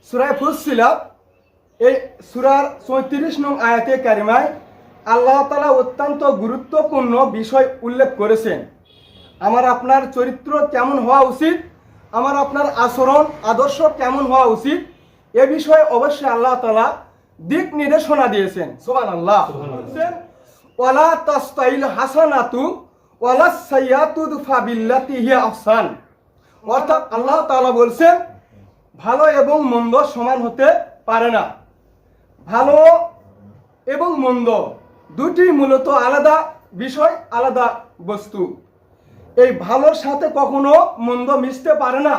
সূরা ফুসসিলাত এই সূরার 34 নং আয়াতে কারিমায় আল্লাহ তাআলা অত্যন্ত গুরুত্বপূর্ণ বিষয় উল্লেখ করেছেন। আমার আপনার চরিত্র কেমন হওয়া উচিত, আমার আপনার আচরণ আদর্শ কেমন হওয়া উচিত, এ বিষয়ে অবশ্যই আল্লাহ তাআলা দিক নির্দেশনা দিয়েছেন। সুবহানাল্লাহ। ওয়ালা তাস্তাইল হাসানাতু ওয়ালা সাইয়াতু দুফা বিল্লাতি হিয়া আহসান। অর্থাৎ আল্লাহ তাআলা বলছেন ভালো এবং মন্দ সমান হতে পারে না। ভালো এবং মন্দ দুটি মূলত আলাদা বিষয়, আলাদা বস্তু। এই ভালোর সাথে কখনো মন্দ মিশতে পারে না,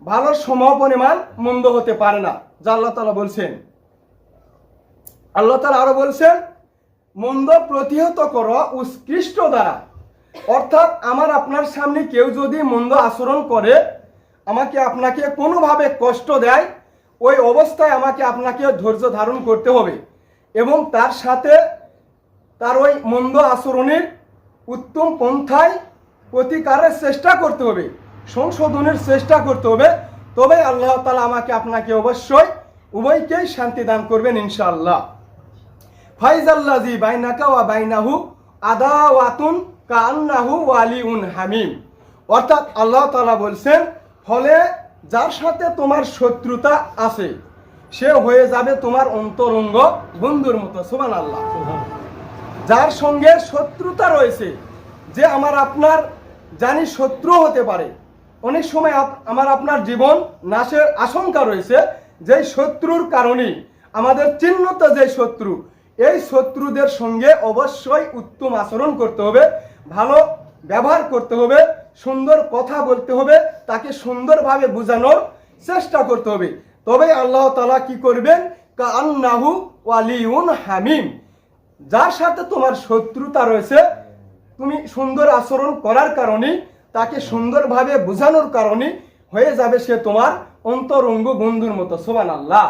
ভালোর সমপরিমাণ মন্দ হতে পারে না, যা আল্লাহ তাআলা বলছেন। আল্লাহ তাআলা আরো বলছেন মন্দ প্রতিহত করো উৎকৃষ্ট দ্বারা। অর্থাৎ আমার আপনার সামনে কেউ যদি মন্দ আচরণ করে, আমাকে আপনাকে কোনোভাবে কষ্ট দেয়, ওই অবস্থায় আমাকে আপনাকে ধৈর্য ধারণ করতে হবে এবং তার সাথে তার ওই মন্দ আচরণের উত্তম পন্থায় প্রতিকারের চেষ্টা করতে হবে, সংশোধনের চেষ্টা করতে হবে। তবে আল্লাহ তাআলা আমাকে আপনাকে অবশ্যই উভয়কেই শান্তি দান করবেন ইনশাআল্লাহ। ফাইজাল্লাজি বাইনাকা ওয়া বাইনাহু আদাওয়াতুন কাআন্নাহু ওয়ালিউন হামিম। অর্থাৎ আল্লাহ তাআলা বলছেন ফলে যার সাথে তোমার শত্রুতা আছে সে হয়ে যাবে তোমার অন্তরঙ্গ বন্ধুর মতো। সুবহানাল্লাহ। যার সঙ্গে শত্রুতা রয়েছে, যে আমার আপনার জানি শত্রু হতে পারে, অনেক সময় আমার আপনার জীবন নাশের আশঙ্কা রয়েছে, যে শত্রুর কারণে আমাদের চিহ্নিত যে শত্রু, এই শত্রুদের সঙ্গে অবশ্যই উত্তম আচরণ করতে হবে, ভালো ব্যবহার করতে হবে, সুন্দর কথা বলতে হবে, তাকে সুন্দরভাবে বোঝানোর চেষ্টা করতে হবে। তবে আল্লাহ তাআলা কি করবেন, কাআন্নাহু ওয়ালিউন হামিম। যার সাথে তোমার শত্রুতা রয়েছে, তুমি সুন্দর আচরণ করার কারণে, তাকে সুন্দরভাবে বোঝানোর কারণে হয়ে যাবে সে তোমার অন্তরঙ্গ বন্ধুর মতো। সুবহানাল্লাহ।